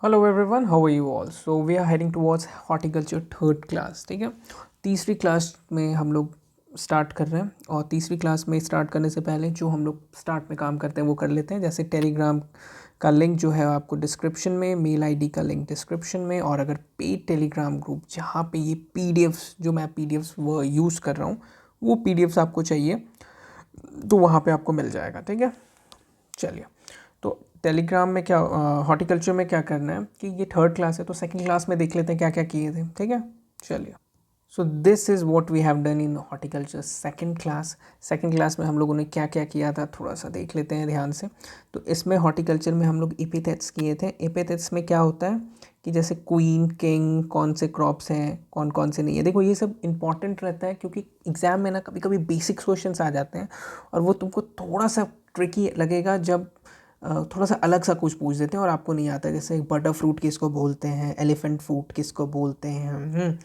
Hello everyone, how are you all? So we are heading towards horticulture third class. ठीक है, तीसरी class में हम लोग स्टार्ट कर रहे हैं। और तीसरी क्लास में स्टार्ट करने से पहले जो हम लोग स्टार्ट में काम करते हैं वो कर लेते हैं। जैसे टेलीग्राम का लिंक जो है आपको डिस्क्रिप्शन में, मेल आईडी का लिंक डिस्क्रिप्शन में, और अगर पेड टेलीग्राम ग्रुप जहाँ पे ये पीडीएफ्स जो मैं पीडीएफ्स वो यूज़ कर रहा हूँ वो पीडीएफ्स आपको चाहिए तो वहाँ पे आपको मिल जाएगा। ठीक है, चलिए। तो टेलीग्राम में क्या, हॉर्टिकल्चर में क्या करना है कि ये थर्ड क्लास है तो सेकंड क्लास में देख लेते हैं क्या क्या किए थे। ठीक है, चलिए। So this is what we have done in horticulture second class. Second class में हम लोगों ने क्या क्या किया था थोड़ा सा देख लेते हैं ध्यान से। तो इसमें हॉर्टिकल्चर में हम लोग एपिथेट्स किए थे। एपिथेट्स में क्या होता है कि जैसे क्वीन, किंग, कौन से क्रॉप्स हैं, कौन कौन से नहीं है। देखो ये सब इंपॉर्टेंट रहता है क्योंकि एग्ज़ाम में ना कभी कभी बेसिक क्वेश्चंस आ जाते हैं और वो तुमको थोड़ा सा ट्रिकी लगेगा जब थोड़ा सा अलग सा कुछ पूछ देते हैं और आपको नहीं आता है। जैसे बटर फ्रूट किसको बोलते हैं, एलिफेंट फ्रूट किसको बोलते हैं,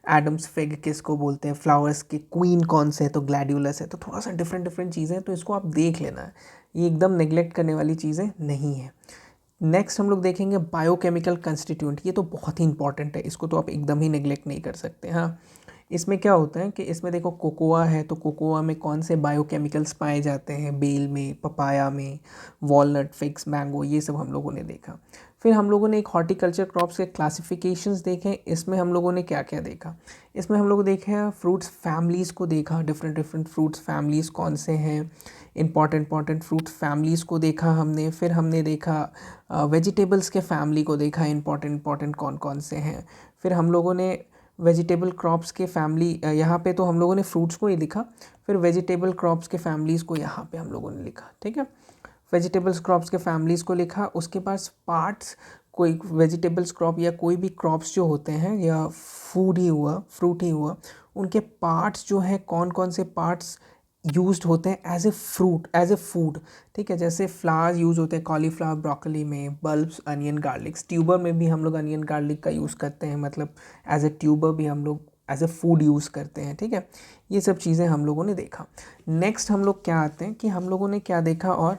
एडम्स फिग किसको बोलते हैं, फ्लावर्स की क्वीन कौन से है तो ग्लैडियोलस है। तो थोड़ा सा डिफरेंट डिफरेंट चीज़ें हैं तो इसको आप देख लेना है, ये एकदम नेग्लेक्ट करने वाली चीज़ें नहीं है। नेक्स्ट हम लोग देखेंगे बायोकेमिकल कंस्टिट्यूएंट। ये तो बहुत ही इंपॉर्टेंट है, इसको तो आप एकदम ही नेग्लेक्ट नहीं कर सकते। हाँ, इसमें क्या होता है कि इसमें देखो कोकोआ है तो कोकोआ में कौन से बायोकेमिकल्स पाए जाते हैं, बेल में, पपाया में, वॉलनट, फिग्स, मैंगो, ये सब हम लोगों ने देखा। फिर हम लोगों ने एक हॉर्टिकल्चर क्रॉप्स के क्लासिफिकेशंस देखे। इसमें हम लोगों ने क्या क्या देखा, इसमें हम लोग देखे फ्रूट्स फैमिलीज़ को देखा, डिफरेंट डिफरेंट फ्रूट्स फैमिलीज़ कौन से हैं, इंपॉर्टेंट फ्रूट फैमिलीज़ को देखा हमने। फिर हमने देखा वेजिटेबल्स के फैमिली को देखा, इंपॉर्टेंट कौन कौन से हैं। फिर हम लोगों ने वेजिटेबल क्रॉप्स के फैमिली, यहाँ पे तो हम लोगों ने फ्रूट्स को ही लिखा, फिर वेजिटेबल क्रॉप्स के फैमिलीज़ को यहाँ पे हम लोगों ने लिखा। ठीक है, वेजिटेबल्स क्रॉप्स के फैमिलीज़ को लिखा। उसके पास पार्ट्स, कोई वेजिटेबल्स क्रॉप या कोई भी क्रॉप्स जो होते हैं या फूड ही हुआ, फ्रूट ही हुआ, उनके पार्ट्स जो हैं, कौन कौन से पार्ट्स यूज्ड होते हैं as a fruit, as a food. ठीक है, जैसे फ्लावर यूज़ होते हैं कॉलीफ्लावर, ब्रोकली में, बल्ब्स, अनियन, गार्लिक। ट्यूबर में भी हम लोग अनियन गार्लिक का यूज़ करते हैं, मतलब एज ए ट्यूबर भी हम लोग एज ए फूड यूज़ करते हैं। ठीक है, ये सब चीज़ें हम लोगों ने देखा। नेक्स्ट हम लोग क्या आते हैं कि हम लोगों ने क्या देखा, और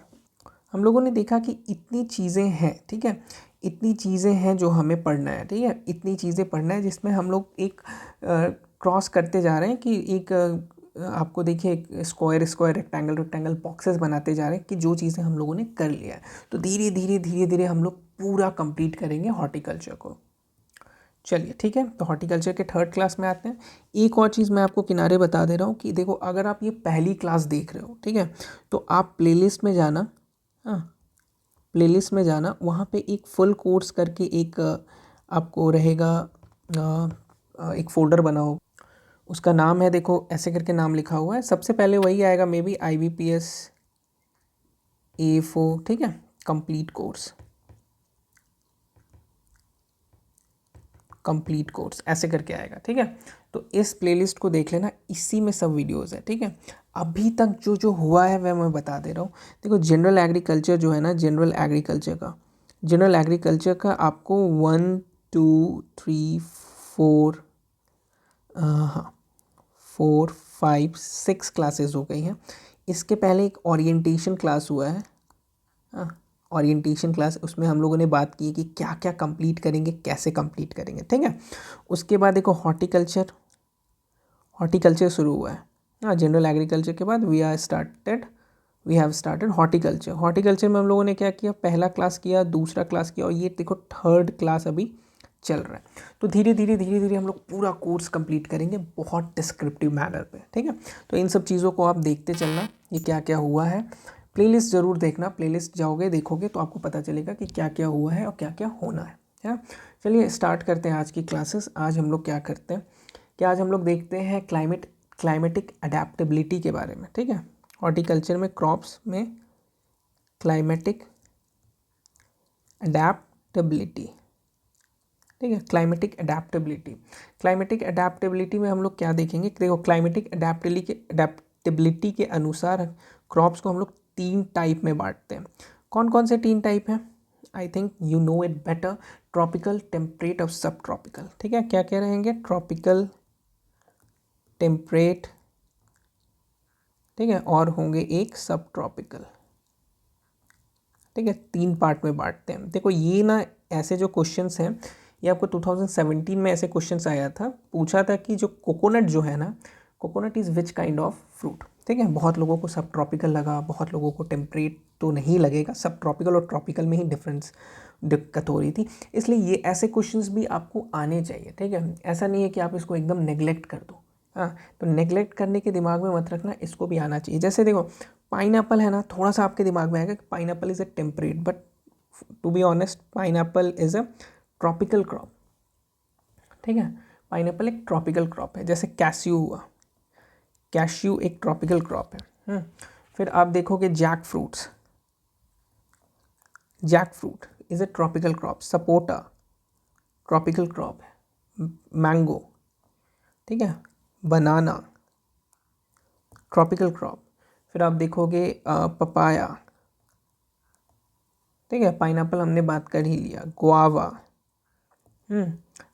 हम लोगों ने देखा कि इतनी चीज़ें हैं। ठीक है, इतनी चीज़ें हैं जो हमें पढ़ना है। ठीक है, इतनी चीज़ें पढ़ना है जिसमें हम लोग एक क्रॉस करते जा रहे हैं कि एक आपको देखिए एक square square, rectangle rectangle boxes बनाते जा रहे हैं कि जो चीज़ें हम लोगों ने कर लिया है। तो धीरे धीरे धीरे धीरे हम लोग पूरा कंप्लीट करेंगे हॉर्टिकल्चर को। चलिए ठीक है, तो हॉर्टिकल्चर के थर्ड क्लास में आते हैं। एक और चीज़ मैं आपको किनारे बता दे रहा हूँ कि देखो अगर आप ये पहली क्लास देख रहे हो, ठीक है, तो आप प्लेलिस्ट में जाना। हाँ, प्लेलिस्ट में जाना, वहाँ पे एक फुल कोर्स करके एक आपको रहेगा, एक फ़ोल्डर बना हो, उसका नाम है, देखो ऐसे करके नाम लिखा हुआ है। सबसे पहले वही आएगा, मे बी IBPS A4। ठीक है, कंप्लीट कोर्स, कंप्लीट कोर्स ऐसे करके आएगा। ठीक है, तो इस प्लेलिस्ट को देख लेना, इसी में सब वीडियोस है। ठीक है, अभी तक जो जो हुआ है वह मैं बता दे रहा हूँ। देखो जनरल एग्रीकल्चर जो है ना, जनरल एग्रीकल्चर का आपको 1 2 3 4, हाँ 4 5 6 क्लासेस हो गई हैं। इसके पहले एक ओरिएंटेशन क्लास हुआ है। हाँ, ओरिएंटेशन क्लास, उसमें हम लोगों ने बात की कि क्या क्या कंप्लीट करेंगे, कैसे कंप्लीट करेंगे। ठीक है, उसके बाद देखो हॉर्टिकल्चर, हॉर्टिकल्चर शुरू हुआ है। हाँ, जनरल एग्रीकल्चर के बाद we have started horticulture. Horticulture में हम लोगों ने क्या किया, पहला क्लास किया, दूसरा क्लास किया, और ये देखो थर्ड क्लास अभी चल रहा है। तो धीरे धीरे धीरे धीरे हम लोग पूरा कोर्स कंप्लीट करेंगे बहुत डिस्क्रिप्टिव मैनर पे। ठीक है, तो इन सब चीज़ों को आप देखते चलना, ये क्या क्या हुआ है। प्लेलिस्ट ज़रूर देखना, प्लेलिस्ट जाओगे देखोगे तो आपको पता चलेगा कि क्या क्या हुआ है और क्या क्या होना है। चलिए स्टार्ट करते हैं आज की क्लासेस। आज हम लोग क्या करते हैं कि आज हम लोग देखते हैं क्लाइमेटिक अडेप्टेबिलिटी के बारे में। ठीक है, हॉर्टिकल्चर में क्रॉप्स में क्लाइमेटिक अडेप्टेबिलिटी। ठीक है, क्लाइमेटिक अडेप्टेबिलिटी में हम लोग क्या देखेंगे, देखो क्लाइमेटिक अडेप्टेबिलिटी के अनुसार क्रॉप्स को हम लोग 3 टाइप में बांटते हैं। कौन कौन से 3 टाइप हैं? I think you know it better. Tropical, temperate और सब ट्रॉपिकल। ठीक है, क्या क्या रहेंगे? ट्रॉपिकल, टेम्परेट, ठीक है, और होंगे एक सब ट्रॉपिकल। ठीक है, 3 पार्ट में बांटते हैं। देखो ये ना ऐसे जो क्वेश्चंस हैं ये आपको 2017 में ऐसे क्वेश्चंस आया था, पूछा था कि जो कोकोनट जो है ना, coconut is which kind of fruit. ठीक है, बहुत लोगों को सब ट्रॉपिकल लगा, बहुत लोगों को टेम्परेट तो नहीं लगेगा, सब ट्रॉपिकल और ट्रॉपिकल में ही डिफरेंस दिक्कत हो रही थी। इसलिए ये ऐसे क्वेश्चंस भी आपको आने चाहिए। ठीक है, ऐसा नहीं है कि आप इसको एकदम नेग्लेक्ट कर दो। हाँ, तो नेग्लेक्ट करने के दिमाग में मत रखना, इसको भी आना चाहिए। जैसे देखो पाइनएप्पल है ना, थोड़ा सा आपके दिमाग में आएगा कि pineapple is a temperate, but to be honest pineapple is a tropical crop. ठीक है, पाइनएप्पल एक ट्रॉपिकल क्रॉप है। जैसे कैश्यू हुआ, कैश्यू एक ट्रॉपिकल क्रॉप है। फिर आप देखोगे jack fruits, jack fruit is a tropical crop. Sapota tropical crop है। मैंगो, ठीक है, बनाना ट्रॉपिकल क्रॉप। फिर आप देखोगे पपाया, ठीक है, पाइनएप्पल हमने बात कर ही लिया। गुआवा,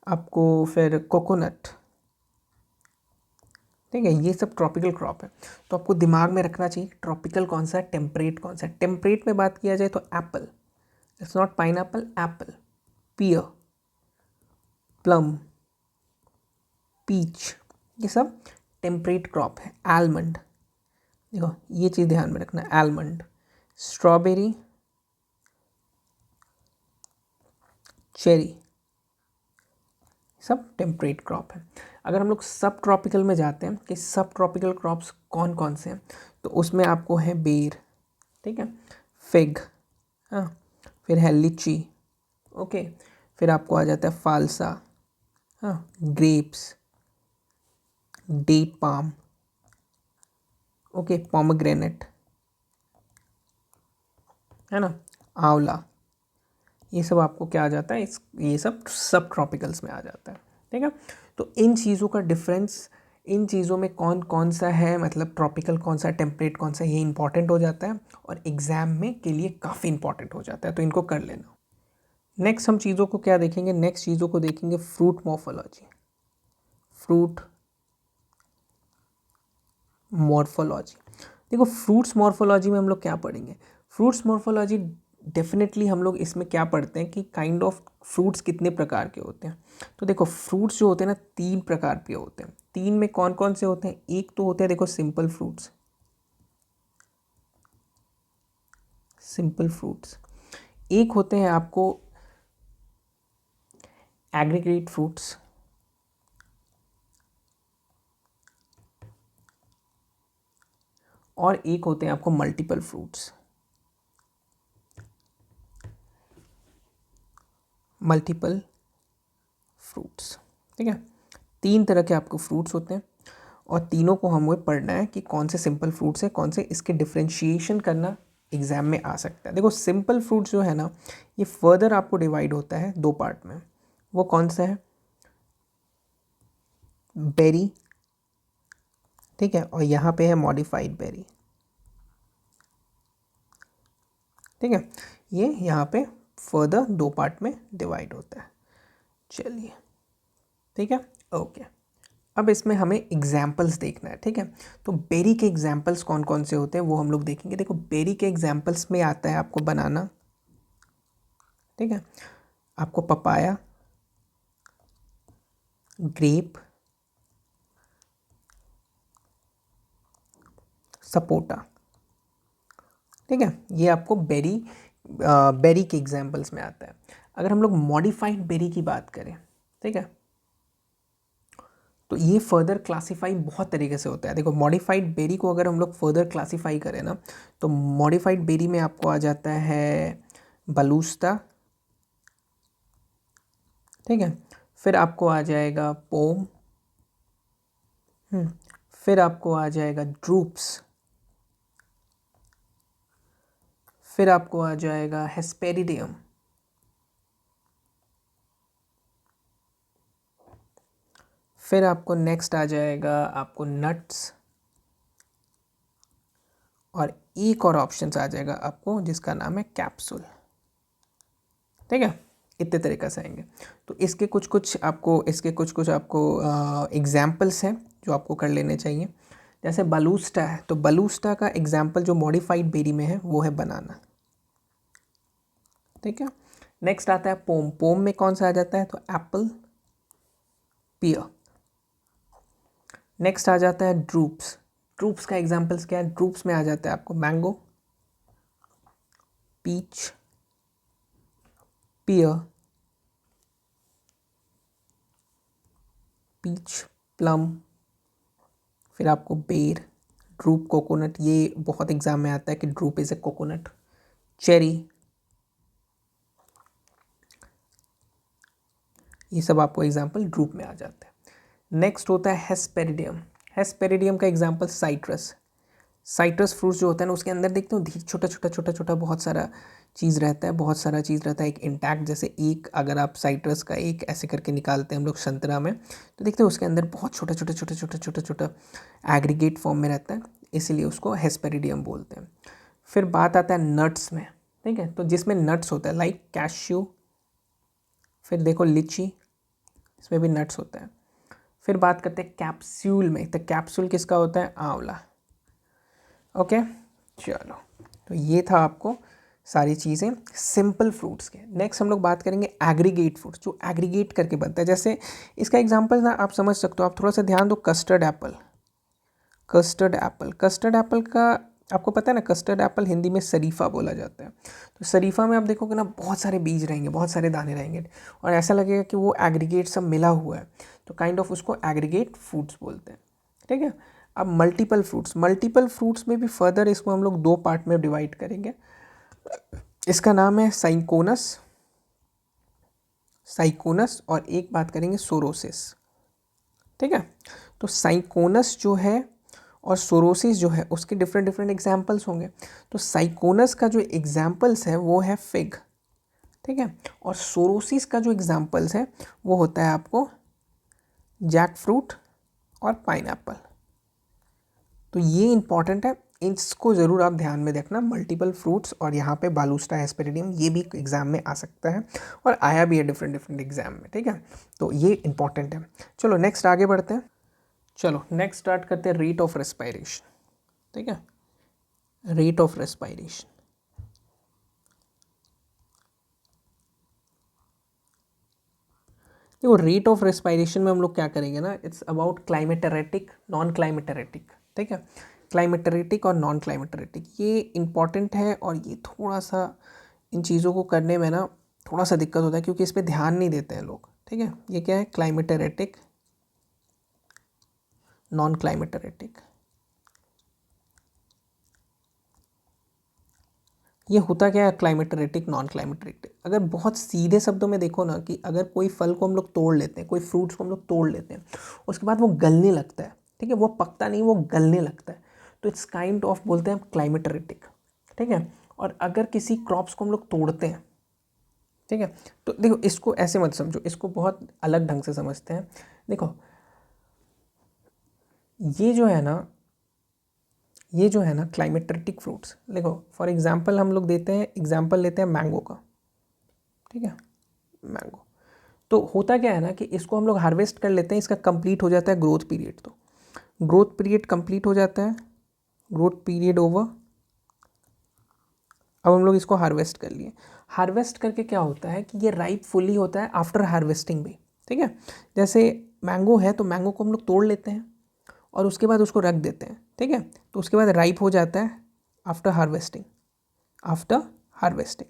आपको फिर कोकोनट, ठीक है, ये सब ट्रॉपिकल क्रॉप है। तो आपको दिमाग में रखना चाहिए ट्रॉपिकल कौन सा है, टेम्परेट कौन सा है। टेम्परेट में बात किया जाए तो apple, it's not pineapple, apple. Pear, plum, peach, ये सब टेम्परेट क्रॉप है। आलमंड, देखो ये चीज़ ध्यान में रखना, आलमंड। स्ट्रॉबेरी, चेरी, सब टेम्परेट क्रॉप है। अगर हम लोग सब ट्रॉपिकल में जाते हैं कि सब ट्रॉपिकल क्रॉप्स कौन कौन से हैं, तो उसमें आपको है बेर, ठीक है, फिग, हाँ, फिर है लीची, ओके, फिर आपको आ जाता है फालसा, हाँ, grapes, date palm, okay, pomegranate, है ना, आंवला। ये सब आपको क्या आ जाता है, ये सब ट्रॉपिकल्स में आ जाता है। ठीक है, तो इन चीज़ों का डिफरेंस, इन चीज़ों में कौन कौन सा है, मतलब ट्रॉपिकल कौन सा, टेम्परेट कौन सा, ये इंपॉर्टेंट हो जाता है और एग्ज़ाम में के लिए काफ़ी इंपॉर्टेंट हो जाता है, तो इनको कर लेना। नेक्स्ट हम चीज़ों को क्या देखेंगे, नेक्स्ट चीज़ों को देखेंगे फ्रूट मॉर्फोलॉजी। फ्रूट मॉर्फोलॉजी, देखो फ्रूट्स मॉर्फोलॉजी में हम लोग क्या पढ़ेंगे। फ्रूट्स मॉर्फोलॉजी डेफिनेटली हम लोग इसमें क्या पढ़ते हैं कि काइंड ऑफ फ्रूट्स कितने प्रकार के होते हैं। तो देखो फ्रूट्स जो होते हैं ना, 3 प्रकार के होते हैं। 3 में कौन कौन से होते हैं, एक तो होते हैं देखो सिंपल फ्रूट्स, सिंपल फ्रूट्स। एक होते हैं आपको एग्रीगेट फ्रूट्स, और एक होते हैं आपको मल्टीपल फ्रूट्स, मल्टीपल फ्रूट्स। ठीक है, 3 तरह के आपको फ्रूट्स होते हैं और तीनों को हमें पढ़ना है कि कौन से सिंपल फ्रूट्स हैं, कौन से, इसके डिफ्रेंशिएशन करना एग्जाम में आ सकता है। देखो सिंपल फ्रूट्स जो है ना, ये फर्दर आपको डिवाइड होता है 2 पार्ट में। वो कौन सा है, बेरी, ठीक है, और यहाँ पे है मॉडिफाइड बेरी। ठीक है, ये यहाँ पे फर्दर 2 पार्ट में डिवाइड होता है। चलिए, ठीक है, ओके। अब इसमें हमें एग्जाम्पल्स देखना है। ठीक है, तो बेरी के एग्जाम्पल्स कौन कौन से होते हैं वो हम लोग देखेंगे। देखो बेरी के एग्जाम्पल्स में आता है आपको बनाना, ठीक है, आपको पपाया, ग्रेप, सपोटा। ठीक है, ये आपको बेरी के एग्जाम्पल्स में आता है। अगर हम लोग मॉडिफाइड बेरी की बात करें, ठीक है, तो ये फर्दर क्लासीफाई बहुत तरीके से होता है। देखो मॉडिफाइड बेरी को अगर हम लोग फर्दर क्लासीफाई करें ना, तो मॉडिफाइड बेरी में आपको आ जाता है बलूस्ता, ठीक है, फिर आपको आ जाएगा पोम, फिर आपको आ जाएगा ड्रूप्स, फिर आपको आ जाएगा हेस्पेरिडियम, फिर आपको नेक्स्ट आ जाएगा आपको नट्स, और एक और ऑप्शन आ जाएगा आपको जिसका नाम है कैप्सूल। ठीक है, इतने तरीके से आएंगे। तो इसके कुछ कुछ आपको एग्जाम्पल्स हैं जो आपको कर लेने चाहिए। जैसे बलूस्टा है, तो बलूस्टा का एग्जाम्पल जो मॉडिफाइड बेरी में है वो है बनाना। ठीक है, नेक्स्ट आता है पोम। पोम में कौन सा आ जाता है, तो एप्पल, पियर। नेक्स्ट आ जाता है ड्रूप्स। ड्रूप्स का एग्जाम्पल्स क्या है, ड्रूप्स में आ जाता है आपको मैंगो, पीच, पियर, पीच, प्लम, फिर आपको बेर, ड्रूप कोकोनट, ये बहुत एग्जाम में आता है कि drupe is a coconut, cherry, ये सब आपको एग्जाम्पल ड्रूप में आ जाता है। नेक्स्ट होता है हेस्पेरिडियम। हेस्पेरिडियम का एग्जाम्पल साइट्रस। साइट्रस फ्रूट्स जो होता है ना, उसके अंदर देखते हो छोटा छोटा छोटा छोटा बहुत सारा चीज़ रहता है, बहुत सारा चीज़ रहता है एक इंटैक्ट। जैसे एक अगर आप साइट्रस का एक ऐसे करके निकालते हैं हम लोग संतरा में, तो देखते हैं उसके अंदर बहुत छोटा छोटा छोटा छोटा छोटा छोटा एग्रीगेट फॉर्म में रहता है, इसीलिए उसको हेस्पेरिडियम बोलते हैं। फिर बात आता है नट्स में, ठीक है, तो जिसमें नट्स होता है लाइक कैश्यू, फिर देखो लीची, इसमें भी नट्स होता है। फिर बात करते हैं कैप्सूल में, तो कैप्सूल किसका होता है, आंवला। ओके, चलो, तो ये था आपको सारी चीज़ें सिंपल फ्रूट्स के। नेक्स्ट हम लोग बात करेंगे एग्रीगेट फ्रूट्स, जो एग्रीगेट करके बनता है। जैसे इसका एग्जांपल ना आप समझ सकते हो, आप थोड़ा सा ध्यान दो, custard Apple. Custard Apple, custard Apple का आपको पता है ना, कस्टर्ड एप्पल हिंदी में शरीफा बोला जाता है। तो शरीफा में आप देखोगे ना बहुत सारे बीज रहेंगे, बहुत सारे दाने रहेंगे, और ऐसा लगेगा कि वो एग्रीगेट सब मिला हुआ है, तो काइंड ऑफ उसको एग्रीगेट फ्रूट्स बोलते हैं, ठीक है। अब मल्टीपल फ्रूट्स, मल्टीपल फ्रूट्स में भी फर्दर इसको हम लोग दो पार्ट में डिवाइड करेंगे। इसका नाम है साइकोनस, साइकोनस, और एक बात करेंगे सोरोसिस, ठीक है। तो साइकोनस जो है और सोरोसिस जो है उसके डिफरेंट डिफरेंट एग्जाम्पल्स होंगे। तो साइकोनस का जो एग्जाम्पल्स है वो है फिग, ठीक है, और सोरोसिस का जो एग्जाम्पल्स है वो होता है आपको जैक फ्रूट और पाइनएप्पल। तो ये इंपॉर्टेंट है, इसको ज़रूर आप ध्यान में देखना, मल्टीपल फ्रूट्स, और यहाँ पे बालूस्टा हेस्पेरिडियम, ये भी एग्जाम में आ सकता है और आया भी है डिफरेंट डिफरेंट एग्जाम में, ठीक है। तो ये इंपॉर्टेंट है। चलो नेक्स्ट आगे बढ़ते हैं। चलो नेक्स्ट स्टार्ट करते हैं रेट ऑफ रेस्पायरेशन, ठीक है, रेट ऑफ रेस्पायरेशन। देखो रेट ऑफ रेस्पायरेशन में हम लोग क्या करेंगे ना, इट्स अबाउट क्लाइमेटेरेटिक, नॉन क्लाइमेटेरेटिक, ठीक है। क्लाइमेटेरेटिक और नॉन क्लाइमेटेरेटिक ये इंपॉर्टेंट है, और ये थोड़ा सा इन चीज़ों को करने में ना थोड़ा सा दिक्कत होता है, क्योंकि इस पर ध्यान नहीं देते हैं लोग, ठीक है। ये क्या है, क्लाइमेटेरेटिक, नॉन क्लाइमेटेरेटिक। ये होता क्या है, क्लाइमेटेरेटिक, नॉन क्लाइमेटेरेटिक। अगर बहुत सीधे शब्दों में देखो ना, कि अगर कोई फल को हम लोग तोड़ लेते हैं, कोई फ्रूट्स को हम लोग तोड़ लेते हैं, उसके बाद वो गलने लगता है, ठीक है, वो पकता नहीं, वो गलने लगता है, तो इट्स काइंड ऑफ बोलते हैं क्लाइमेटेरेटिक, ठीक है। और अगर किसी क्रॉप्स को हम लोग तोड़ते हैं, ठीक है, तो देखो इसको ऐसे मत समझो, इसको बहुत अलग ढंग से समझते हैं। देखो ये जो है ना, ये जो है ना क्लाइमेटेटिक फ्रूट्स, देखो फॉर एग्जांपल हम लोग देते हैं, एग्जांपल लेते हैं मैंगो का, ठीक है, मैंगो। तो होता क्या है ना कि इसको हम लोग हार्वेस्ट कर लेते हैं, इसका कंप्लीट हो जाता है ग्रोथ पीरियड, तो ग्रोथ पीरियड कंप्लीट हो जाता है, ग्रोथ पीरियड ओवर, अब हम लोग इसको हार्वेस्ट कर लिए। हार्वेस्ट करके क्या होता है कि ये राइप फुली होता है आफ्टर हार्वेस्टिंग भी, ठीक है। जैसे मैंगो है, तो मैंगो को हम लोग तोड़ लेते हैं और उसके बाद उसको रख देते हैं, ठीक है, तो उसके बाद राइप हो जाता है आफ्टर हार्वेस्टिंग, आफ्टर हार्वेस्टिंग।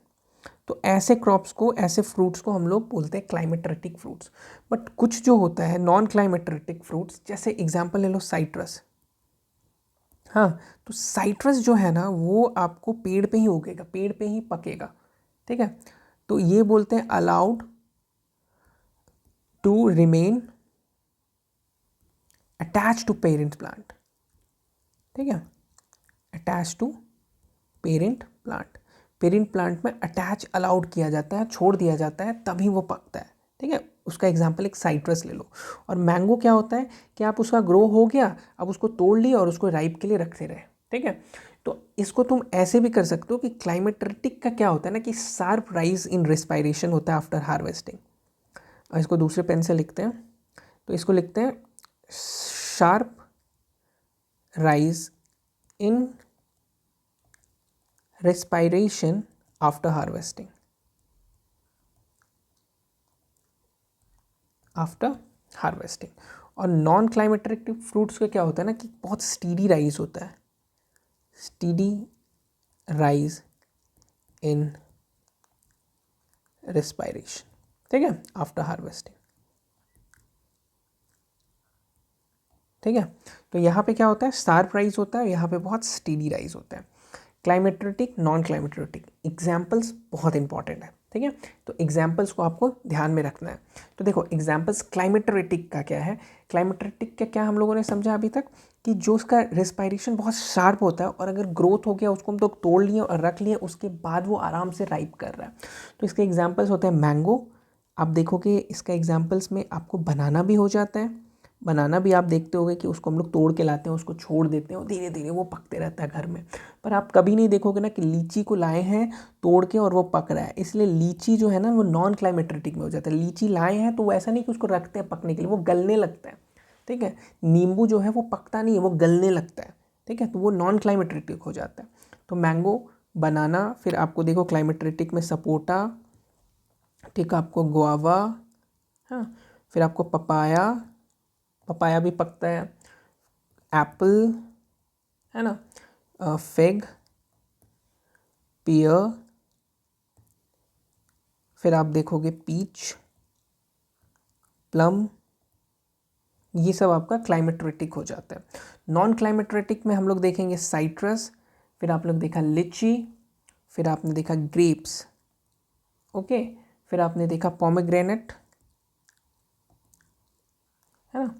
तो ऐसे क्रॉप्स को, ऐसे फ्रूट्स को हम लोग बोलते हैं क्लाइमेटेटिक फ्रूट्स। बट कुछ जो होता है नॉन क्लाइमेटेटिक फ्रूट्स, जैसे एग्जांपल ले लो साइट्रस, हाँ, तो साइट्रस जो है ना वो आपको पेड़ पे ही उगेगा, पेड़ पे ही पकेगा, ठीक है। तो ये बोलते हैं allowed to remain attach to parent plant, ठीक है, attach to parent plant. Parent plant में अटैच अलाउड किया जाता है, छोड़ दिया जाता है, तभी वो पकता है, ठीक है। उसका एग्जाम्पल एक साइट्रस ले लो। और मैंगो क्या होता है कि आप उसका ग्रो हो गया, अब उसको तोड़ लिया और उसको राइप के लिए रखते रहे, ठीक है। तो इसको तुम ऐसे भी कर सकते हो कि क्लाइमेटेटिक का क्या होता है ना कि शार्प राइज इन रेस्पायरेशन होता है आफ्टर हार्वेस्टिंग। और इसको दूसरे पेन से लिखते हैं, तो इसको लिखते हैं sharp rise in respiration after harvesting, after harvesting. और नॉन क्लाइमेटेटिक फ्रूट्स का क्या होता है ना कि बहुत स्टीडी राइज होता है, स्टीडी राइज इन रेस्पायरेशन, ठीक है, आफ्टर हार्वेस्टिंग, ठीक है। तो यहाँ पे क्या होता है, शार्प राइज होता है, यहाँ पे बहुत स्टीडी राइज होता है। क्लाइमेटेटिक, नॉन क्लाइमेटेटिक, एग्जाम्पल्स बहुत इंपॉर्टेंट है, ठीक है। तो एग्जाम्पल्स को आपको ध्यान में रखना है। तो देखो एग्जाम्पल्स क्लाइमेटेटिक का क्या है, क्लाइमेटेटिक का क्या हम लोगों ने समझा अभी तक कि जो उसका रेस्पायरेशन बहुत शार्प होता है और अगर ग्रोथ हो गया उसको हम लोग तोड़ लिए और रख लिए, उसके बाद वो आराम से राइप कर रहा है। तो इसके एग्जाम्पल्स होते हैं मैंगो, आप देखोगे इसका एग्जाम्पल्स में आपको बनाना भी हो जाता है। बनाना भी आप देखते होगे कि उसको हम लोग तोड़ के लाते हैं, उसको छोड़ देते हैं और धीरे धीरे वो पकते रहता है घर में। पर आप कभी नहीं देखोगे ना कि लीची को लाए हैं तोड़ के और वो पक रहा है, इसलिए लीची जो है ना वो नॉन क्लाइमेटेटिक में हो जाता है। लीची लाए हैं तो वो ऐसा नहीं कि उसको रखते हैं पकने के लिए, वो गलने लगता है, ठीक है। नींबू जो है वो पकता नहीं है, वो गलने लगता है, ठीक है, तो वो नॉन क्लाइमेटेटिक हो जाता है। तो मैंगो, बनाना, फिर आपको देखो क्लाइमेटेटिक में सपोटा, ठीक है, आपको गुआवा, हाँ, फिर आपको पपाया, पपाया भी पकता है, एप्पल, है ना, फिग, पियर, फिर आप देखोगे पीच, प्लम, ये सब आपका क्लाइमेटेटिक हो जाता है। नॉन क्लाइमेटेटिक में हम लोग देखेंगे साइट्रस, फिर आप लोग देखा लिची, फिर आपने देखा ग्रेप्स, ओके, फिर आपने देखा पोमेग्रेनेट, है ना,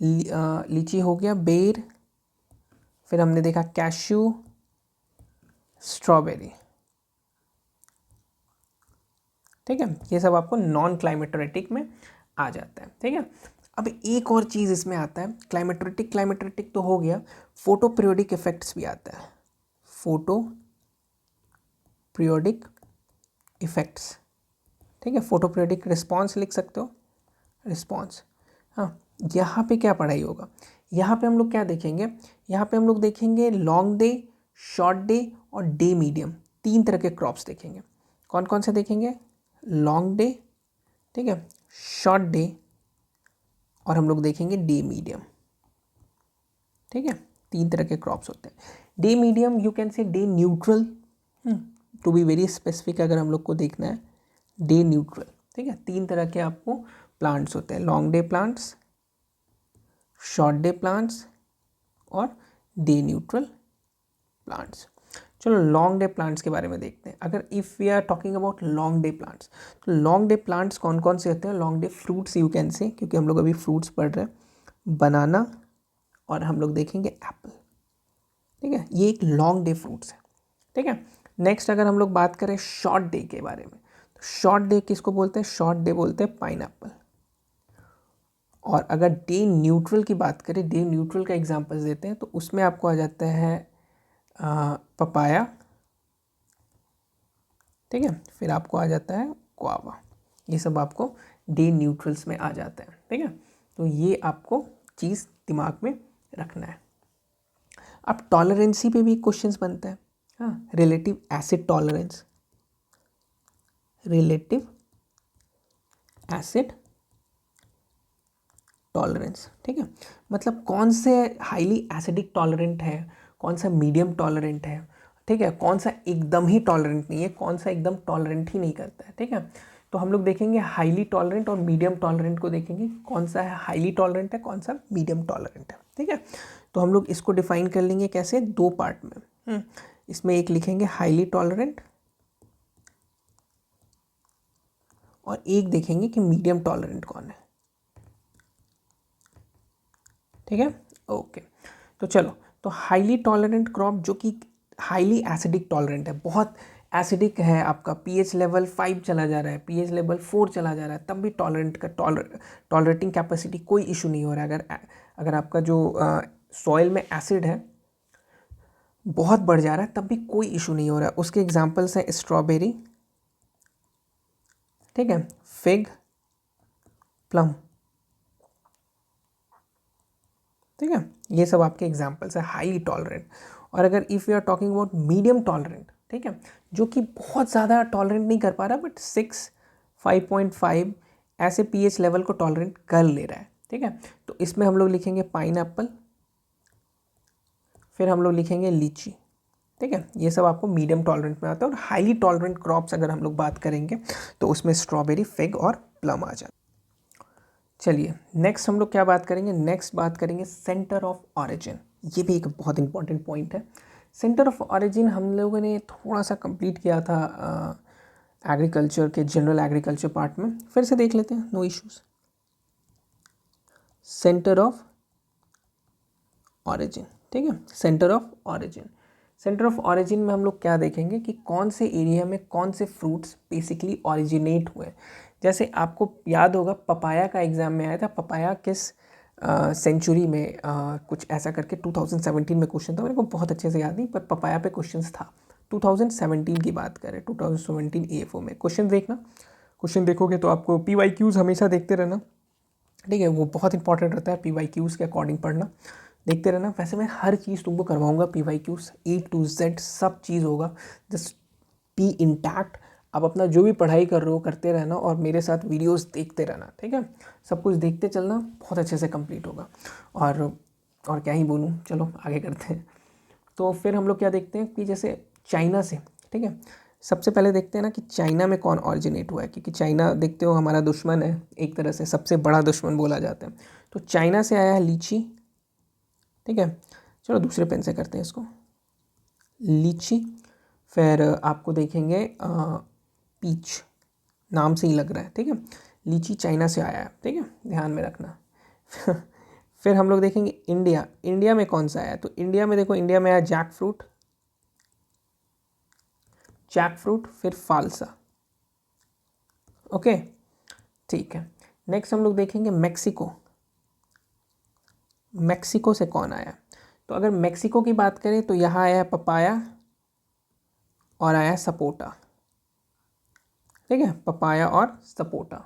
लीची हो गया, बेर, फिर हमने देखा कैश्यू, स्ट्रॉबेरी, ठीक है, ये सब आपको नॉन क्लाइमेटेटिक में आ जाता है, ठीक है। अब एक और चीज़ इसमें आता है, क्लाइमेटेटिक, क्लाइमेटेटिक तो हो गया, फोटो पीरियोडिक इफेक्ट्स भी आता है, फोटो पीरियोडिक इफेक्ट्स, ठीक है, फोटो पीरियोडिक रिस्पॉन्स लिख सकते हो, रिस्पॉन्स, हाँ। यहाँ पे क्या पढ़ाई होगा, यहाँ पे हम लोग क्या देखेंगे, यहाँ पे हम लोग देखेंगे लॉन्ग डे, शॉर्ट डे और डे मीडियम, तीन तरह के क्रॉप्स देखेंगे। कौन कौन से देखेंगे, लॉन्ग डे, ठीक है, शॉर्ट डे और हम लोग देखेंगे डे मीडियम, ठीक है, तीन तरह के क्रॉप्स होते हैं। Day medium you can say day neutral, to be very specific अगर हम लोग को देखना है, डे न्यूट्रल, ठीक है। तीन तरह के आपको प्लांट्स होते हैं, long day plants, short day plants और डे न्यूट्रल प्लांट्स। चलो लॉन्ग डे प्लांट्स के बारे में देखते हैं। अगर if we are talking about long day plants, तो लॉन्ग डे प्लांट्स कौन कौन से होते हैं, long day fruits you can say, क्योंकि हम लोग अभी फ्रूट्स पढ़ रहे हैं, बनाना और हम लोग देखेंगे एप्पल, ठीक है, ये एक लॉन्ग डे फ्रूट्स है, ठीक है। नेक्स्ट अगर हम लोग बात करें शॉर्ट डे के बारे में, तो शॉर्ट डे किसको बोलते हैं, शॉर्ट डे बोलते हैं पाइनएप्पल। और अगर डे न्यूट्रल की बात करें, डे न्यूट्रल का एग्जांपल्स देते हैं तो उसमें आपको आ जाता है पपाया, ठीक है, फिर आपको आ जाता है गुआवा, ये सब आपको डे न्यूट्रल्स में आ जाता है, ठीक है। तो ये आपको चीज़ दिमाग में रखना है। अब टॉलरेंसी पे भी क्वेश्चंस बनता है, हाँ, relative acid tolerance, relative acid tolerance, ठीक है, मतलब कौन से हाईली एसिडिक टॉलरेंट है, कौन सा मीडियम टॉलरेंट है, ठीक है, कौन सा एकदम ही टॉलरेंट नहीं है, कौन सा एकदम टॉलरेंट ही नहीं करता है, ठीक है। तो हम लोग देखेंगे हाईली टॉलरेंट और मीडियम टॉलरेंट को देखेंगे, कौन सा है हाईली टॉलरेंट है, कौन सा मीडियम टॉलरेंट है, ठीक है। तो हम लोग इसको डिफाइन कर लेंगे कैसे, दो पार्ट में, इसमें एक लिखेंगे हाईली टॉलरेंट और एक देखेंगे कि मीडियम टॉलरेंट कौन है, ठीक है, ओके। तो चलो, तो हाईली टॉलरेंट क्रॉप जो कि हाईली एसिडिक टॉलरेंट है, बहुत एसिडिक है, आपका पीएच लेवल 5 चला जा रहा है, पीएच लेवल 4 चला जा रहा है, तब भी टॉलरेंट का टॉलरेटिंग कैपेसिटी कोई इशू नहीं हो रहा है। अगर आपका जो सॉइल में एसिड है बहुत बढ़ जा रहा है तब भी कोई इशू नहीं हो रहा है। उसके एग्जांपल्स हैं स्ट्रॉबेरी, ठीक है, फिग, प्लम, ठीक है, ये सब आपके एग्जांपल्स है हाईली टॉलरेंट। और अगर if you are talking about medium tolerant, ठीक है, जो कि बहुत ज़्यादा टॉलरेंट नहीं कर पा रहा बट 6, 5.5 ऐसे पीएच लेवल को टॉलरेट कर ले रहा है, ठीक है। तो इसमें हम लोग लिखेंगे पाइन एप्पल, फिर हम लोग लिखेंगे लीची, ठीक है। ये सब आपको मीडियम टॉलरेंट में आता है। और हाईली टॉलरेंट क्रॉप्स अगर हम लोग बात करेंगे तो उसमें स्ट्रॉबेरी, फिग और प्लम आ जाए। चलिए नेक्स्ट हम लोग क्या बात करेंगे, नेक्स्ट बात करेंगे सेंटर ऑफ ऑरिजिन। ये भी एक बहुत इंपॉर्टेंट पॉइंट है। सेंटर ऑफ ऑरिजिन हम लोगों ने थोड़ा सा कंप्लीट किया था एग्रीकल्चर के जनरल एग्रीकल्चर पार्ट में, फिर से देख लेते हैं, no issues. Centre of origin, ठीक है, centre of origin. Centre of origin में हम लोग क्या देखेंगे कि कौन से एरिया में कौन से फ्रूट्स बेसिकली ऑरिजिनेट हुए। जैसे आपको याद होगा पपाया का एग्जाम में आया था, पपाया किस सेंचुरी में कुछ ऐसा करके 2017 में क्वेश्चन था, मेरे को बहुत अच्छे से याद नहीं, पर पपाया पे क्वेश्चंस था। 2017 की बात करें, 2017 AFO में क्वेश्चन देखना, क्वेश्चन देखोगे तो आपको PYQs हमेशा देखते रहना, ठीक है, वो बहुत इंपॉर्टेंट रहता है PYQs के अकॉर्डिंग पढ़ना, देखते रहना। वैसे मैं हर चीज़ तुमको करवाऊंगा, PYQs A to Z सब चीज़ होगा, जस्ट बी इंटैक्ट। आप अपना जो भी पढ़ाई कर रहे हो करते रहना और मेरे साथ वीडियोस देखते रहना, ठीक है, सब कुछ देखते चलना, बहुत अच्छे से कंप्लीट होगा। और क्या ही बोलूँ, चलो आगे करते हैं। तो फिर हम लोग क्या देखते हैं कि जैसे चाइना से, ठीक है, सबसे पहले देखते हैं ना कि चाइना में कौन ऑरिजिनेट हुआ है, क्योंकि चाइना देखते हो हमारा दुश्मन है, एक तरह से सबसे बड़ा दुश्मन बोला जाता है। तो चाइना से आया है लीची, ठीक है। चलो दूसरे पेन से करते हैं इसको, लीची। फिर आपको देखेंगे पीच, नाम से ही लग रहा है, ठीक है, लीची चाइना से आया है, ठीक है, ध्यान में रखना। फिर हम लोग देखेंगे इंडिया, इंडिया में कौन सा आया, तो इंडिया में देखो, इंडिया में आया जैक फ्रूट, जैक फ्रूट, फिर फालसा, ओके, ठीक है। नेक्स्ट हम लोग देखेंगे मैक्सिको, मैक्सिको से कौन आया, तो अगर मैक्सिको की बात करें तो यहाँ आया है पपाया और आया सपोटा, ठीक है, पपाया और सपोटा।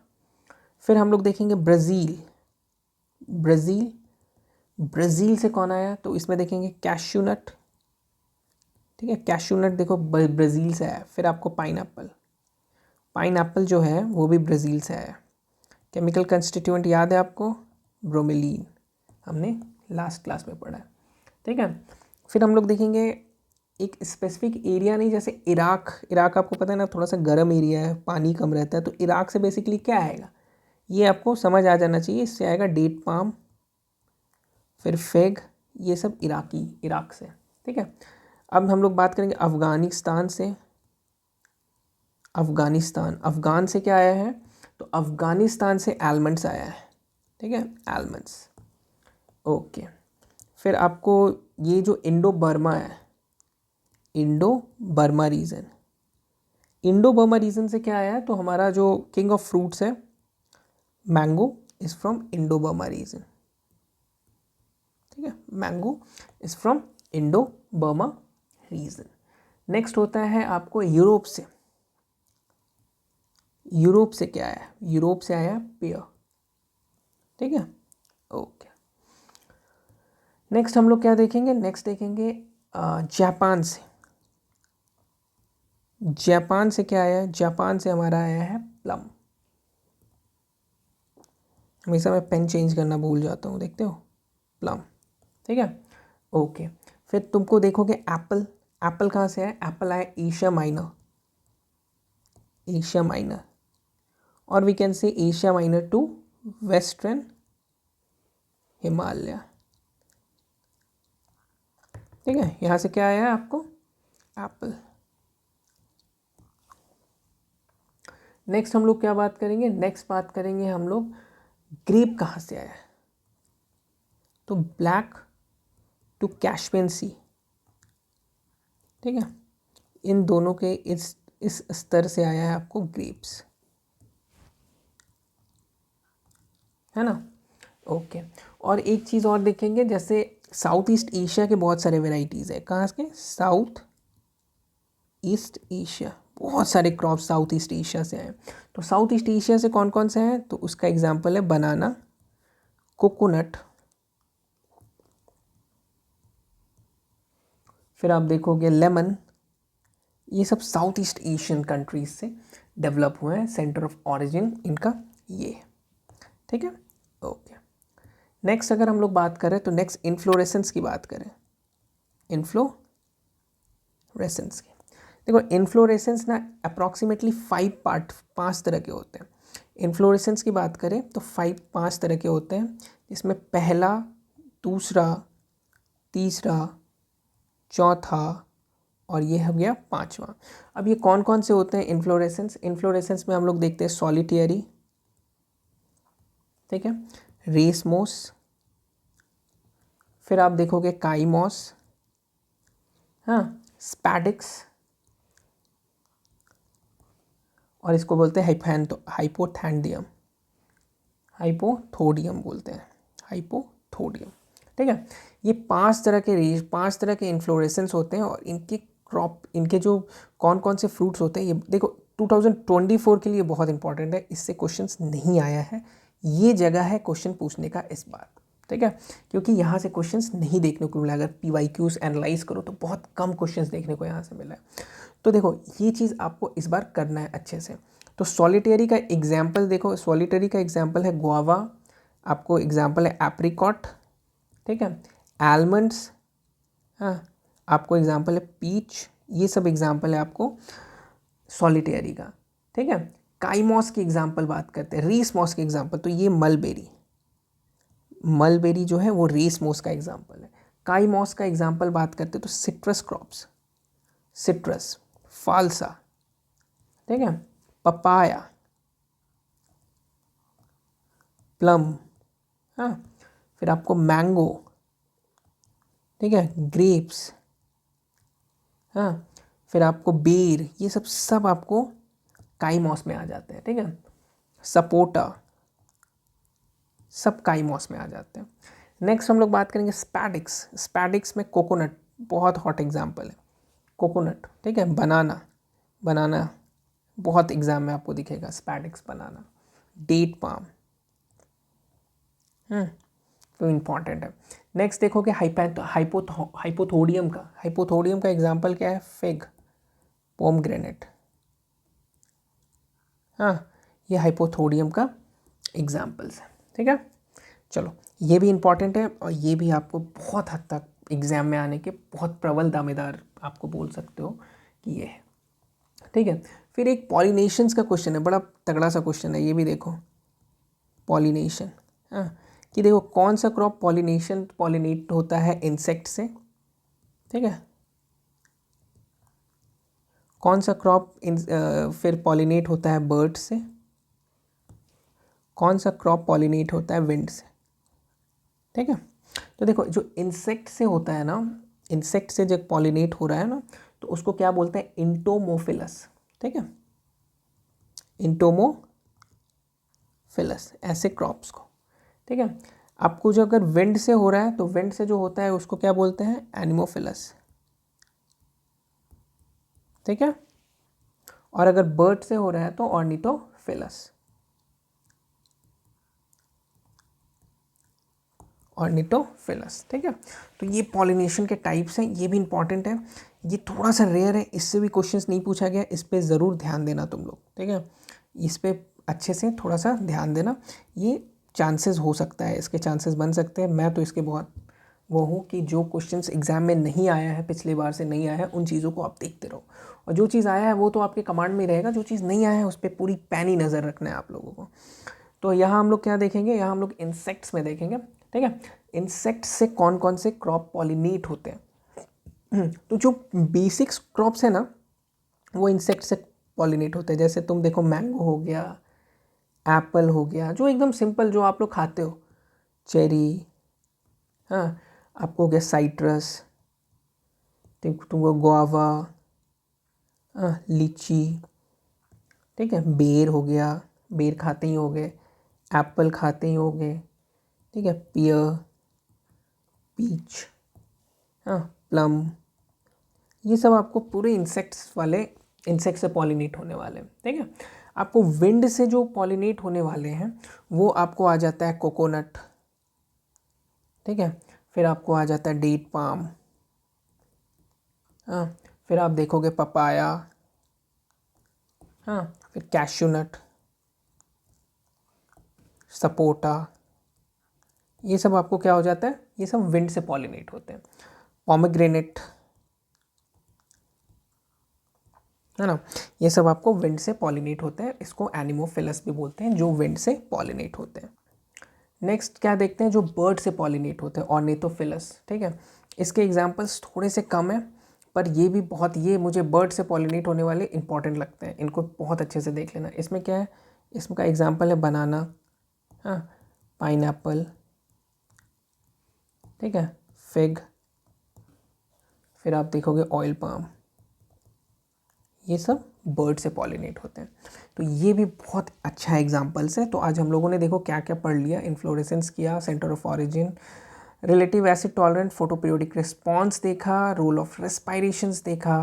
फिर हम लोग देखेंगे ब्राज़ील, ब्राज़ील, ब्राज़ील से कौन आया, तो इसमें देखेंगे कैश्यू नट, ठीक है, कैश्यू नट देखो ब्राज़ील से आया। फिर आपको पाइन एप्पल, पाइन एप्पल जो है वो भी ब्राज़ील से आया। केमिकल कंस्टिट्यूएंट याद है आपको, ब्रोमेलीन, हमने लास्ट क्लास में पढ़ा है, ठीक है। फिर हम लोग देखेंगे एक स्पेसिफिक एरिया नहीं, जैसे इराक, इराक आपको पता है ना थोड़ा सा गर्म एरिया है, पानी कम रहता है, तो इराक से बेसिकली क्या आएगा, ये आपको समझ आ जाना चाहिए। इससे आएगा डेट पाम, फिर फिग, ये सब इराक से, ठीक है। अब हम लोग बात करेंगे अफ़गानिस्तान से, अफ़गानिस्तान, अफ़गान से क्या आया है, तो अफ़गानिस्तान से आलमंड्स आया है, ठीक है, आलमंड्स, ओके। फिर आपको ये जो इंडो बर्मा है, Indo Burma region, Indo Burma region से क्या आया है, तो हमारा जो किंग ऑफ फ्रूट्स है mango is from Indo Burma region, ठीक है, mango is from Indo Burma region. Next होता है आपको यूरोप से, यूरोप से क्या आया, यूरोप से आया पेयर, ठीक है, ओके। नेक्स्ट हम लोग क्या देखेंगे, नेक्स्ट देखेंगे जापान से, जापान से क्या आया है, जापान से हमारा आया है प्लम, हमेशा मैं पेन चेंज करना भूल जाता हूँ, देखते हो, प्लम, ठीक है, ओके। फिर तुमको देखोगे एप्पल, एप्पल कहाँ से आया, एप्पल आया एशिया माइनर, एशिया माइनर, और we can say Asia Minor to western Himalaya, ठीक है, यहाँ से क्या आया है आपको एप्पल। नेक्स्ट हम लोग क्या बात करेंगे, नेक्स्ट बात करेंगे हम लोग ग्रेप कहाँ से आया है, तो ब्लैक टू कैस्पियन सी, ठीक है, इन दोनों के इस स्तर से आया है आपको ग्रेप्स, है ना, ओके। और एक चीज़ और देखेंगे, जैसे साउथ ईस्ट एशिया के बहुत सारे वेराइटीज़ है, कहाँ के, साउथ ईस्ट एशिया, बहुत सारे क्रॉप साउथ ईस्ट एशिया से आए। तो साउथ ईस्ट एशिया से कौन कौन से हैं, तो उसका एग्जांपल है बनाना, कोकोनट, फिर आप देखोगे लेमन, ये सब साउथ ईस्ट एशियन कंट्रीज से डेवलप हुए हैं, सेंटर ऑफ ऑरिजिन इनका ये, ठीक है। ओके, नेक्स्ट अगर हम लोग बात करें तो नेक्स्ट इन्फ्लोरेसेंस की बात करें, इन्फ्लोरेसेंस की। देखो इन्फ्लोरेसेंस ना अप्रॉक्सीमेटली 5 तरह के होते हैं। इन्फ्लोरेसेंस की बात करें तो 5 तरह के होते हैं, जिसमें पहला, दूसरा, तीसरा, चौथा और ये हो गया पांचवा। अब ये कौन कौन से होते हैं इन्फ्लोरेसेंस? इन्फ्लोरेसेंस में हम लोग देखते हैं सॉलिटेरी, ठीक है, रेसमोस, फिर आप देखोगे काइमोस, हाँ, स्पैडिक्स, और इसको बोलते हैं हाइपोथैंडियम, हाइपोथोडियम बोलते हैं, हाइपोथोडियम, ठीक है। ये 5 तरह के इन्फ्लोरेसेंस होते हैं, और इनके जो कौन कौन से फ्रूट्स होते हैं ये देखो 2024 के लिए बहुत इंपॉर्टेंट है, इससे क्वेश्चंस नहीं आया है, ये जगह है क्वेश्चन पूछने का इस बार, ठीक है, क्योंकि यहाँ से क्वेश्चंस नहीं देखने को मिला। अगर PYQs एनालाइज करो तो बहुत कम क्वेश्चंस देखने को यहाँ से मिला है। तो देखो ये चीज़ आपको इस बार करना है अच्छे से। तो सॉलिटेरी का एग्जाम्पल देखो, सॉलिटेरी का एग्जाम्पल है गुआवा, आपको एग्जाम्पल है एप्रिकॉट, ठीक है, आलमंड्स, हाँ, आपको एग्जाम्पल है पीच, ये सब एग्जाम्पल है आपको सॉलिटेरी का, ठीक है। काइमॉस की एग्जाम्पल बात करते हैं, रीस मॉस की एग्जाम्पल, तो ये मलबेरी जो है वो रेस मॉस का एग्जाम्पल है। काइमॉस का एग्जाम्पल बात करते हैं तो सिट्रस क्रॉप्स, सिट्रस, फालसा, ठीक है, पपाया, प्लम, हाँ, फिर आपको मैंगो, ठीक है, ग्रेप्स, हाँ, फिर आपको बेर, ये सब आपको काइमॉस में आ जाते हैं, ठीक है, सपोटा, सब काइमॉस में आ जाते हैं। नेक्स्ट हम लोग बात करेंगे स्पैडिक्स। स्पैडिक्स में कोकोनट बहुत हॉट एग्जाम्पल है, कोकोनट, ठीक है, बनाना बहुत एग्जाम में आपको दिखेगा, स्पैडिक्स, बनाना, डेट पाम, तो इम्पॉर्टेंट है। नेक्स्ट देखोगे हाइपोथोडियम का एग्जाम्पल क्या है? फिग, पोमग्रेनेट, हाँ, ये हाइपोथोडियम का एग्जाम्पल्स है, ठीक है। चलो ये भी इम्पॉर्टेंट है, और ये भी आपको बहुत हद तक एग्ज़ाम में आने के बहुत प्रबल दावेदार आपको बोल सकते हो कि ये है, ठीक है। फिर एक पॉलिनेशंस का क्वेश्चन है, बड़ा तगड़ा सा क्वेश्चन है ये भी, देखो पॉलिनेशन, हाँ, कि देखो कौन सा क्रॉप पॉलिनेट होता है इंसेक्ट से, ठीक है, कौन सा क्रॉप फिर पॉलिनेट होता है बर्ड से, कौन सा क्रॉप पॉलिनेट होता है विंड से, ठीक है। तो देखो जो इंसेक्ट से होता है ना, इंसेक्ट से जब पॉलिनेट हो रहा है ना, तो उसको क्या बोलते हैं? इंटोमोफिलस, ठीक है, इंटोमोफिलस, ऐसे क्रॉप्स को, ठीक है। आपको जो अगर विंड से हो रहा है तो विंड से जो होता है उसको क्या बोलते हैं? एनिमोफिलस, ठीक है। और अगर बर्ड से हो रहा है तो ऑर्निटोफिलस, ऑर्निटोफिलस, ठीक है। तो ये पॉलिनेशन के टाइप्स हैं, ये भी इंपॉर्टेंट है, ये थोड़ा सा रेयर है, इससे भी क्वेश्चंस नहीं पूछा गया, इस पर ज़रूर ध्यान देना तुम लोग, ठीक है, इस पर अच्छे से थोड़ा सा ध्यान देना। ये चांसेस हो सकता है, इसके चांसेस बन सकते हैं, मैं तो इसके बहुत वो हूँ कि जो क्वेश्चंस एग्जाम में नहीं आया है, पिछले बार से नहीं आया है, उन चीज़ों को आप देखते रहो, और जो चीज़ आया है वो तो आपके कमांड में रहेगा, जो चीज़ नहीं आया है उस पर पूरी पैनी नज़र रखना है आप लोगों को। तो यहाँ हम लोग क्या देखेंगे? यहाँ हम लोग इंसेक्ट्स में देखेंगे, ठीक है, इंसेक्ट्स से कौन कौन से क्रॉप पॉलिनेट होते हैं। तो जो बेसिक्स क्रॉप्स है ना, वो इंसेक्ट से पॉलिनेट होते हैं। जैसे तुम देखो मैंगो हो गया, एप्पल हो गया, जो एकदम सिंपल जो आप लोग खाते हो, चेरी, हाँ, आपको हो गया साइट्रस, तुमको गुआवा, हाँ, लीची, ठीक है, बेर हो गया, बेर खाते ही हो गए, एप्पल खाते ही हो गए, ठीक है, पियर, पीच, हाँ, प्लम, ये सब आपको पूरे इंसेक्ट से पॉलिनेट होने वाले हैं, ठीक है। आपको विंड से जो पॉलिनेट होने वाले हैं वो आपको आ जाता है कोकोनट, ठीक है, फिर आपको आ जाता है डेट पाम, हाँ, फिर आप देखोगे पपाया, हाँ, फिर कैश्यू नट, सपोटा, ये सब आपको क्या हो जाता है, ये सब विंड से पॉलिनेट होते हैं। पोमेग्रेनेट है ना, ये सब आपको विंड से पॉलिनेट होते हैं। इसको एनिमोफिलस भी बोलते हैं, जो विंड से पॉलिनेट होते हैं। नेक्स्ट क्या देखते हैं, जो बर्ड से पॉलिनेट होते हैं, ऑर्निथोफिलस। ठीक है, इसके एग्जांपल्स थोड़े से कम हैं, पर ये भी बहुत, ये मुझे बर्ड से पॉलिनेट होने वाले इंपॉर्टेंट लगते हैं, इनको बहुत अच्छे से देख लेना। इसमें क्या है, इसमें का एग्जांपल है बनाना, हाँ, पाइनएप्पल, ठीक है, फिग, फिर आप देखोगे ऑयल पाम, ये सब बर्ड से पॉलिनेट होते हैं। तो ये भी बहुत अच्छा एग्जांपल्स है। तो आज हम लोगों ने देखो क्या क्या पढ़ लिया, इन्फ्लोरेसेंस किया, centre of origin, relative acid tolerant, photoperiodic response देखा, रोल ऑफ रेस्पायरेशंस देखा,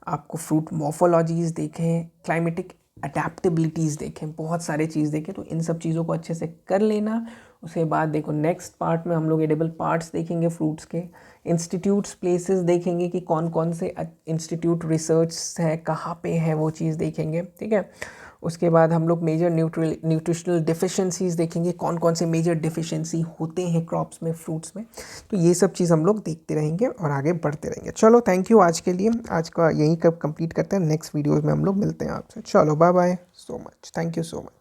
आपको फ्रूट मॉर्फोलॉजीज देखें, क्लाइमेटिक अडेप्टेबिलिटीज़ देखें, बहुत सारे चीज़ देखें। तो इन सब चीज़ों को अच्छे से कर लेना। उसके बाद देखो नेक्स्ट पार्ट में हम लोग एडिबल पार्ट्स देखेंगे फ्रूट्स के, इंस्टीट्यूट्स प्लेसेस देखेंगे कि कौन कौन से इंस्टीट्यूट रिसर्च है, कहाँ पे है, वो चीज़ देखेंगे। ठीक है, उसके बाद हम लोग मेजर न्यूट्रिशनल डिफिशिएंसीज देखेंगे, कौन कौन से मेजर डिफिशिएंसी होते हैं क्रॉप्स में, फ्रूट्स में। तो ये सब चीज़ हम लोग देखते रहेंगे और आगे बढ़ते रहेंगे। चलो थैंक यू आज के लिए, आज का यहीं कब कंप्लीट करते हैं, नेक्स्ट वीडियोज़ में हम लोग मिलते हैं आपसे। चलो bye bye, so much, thank you so much.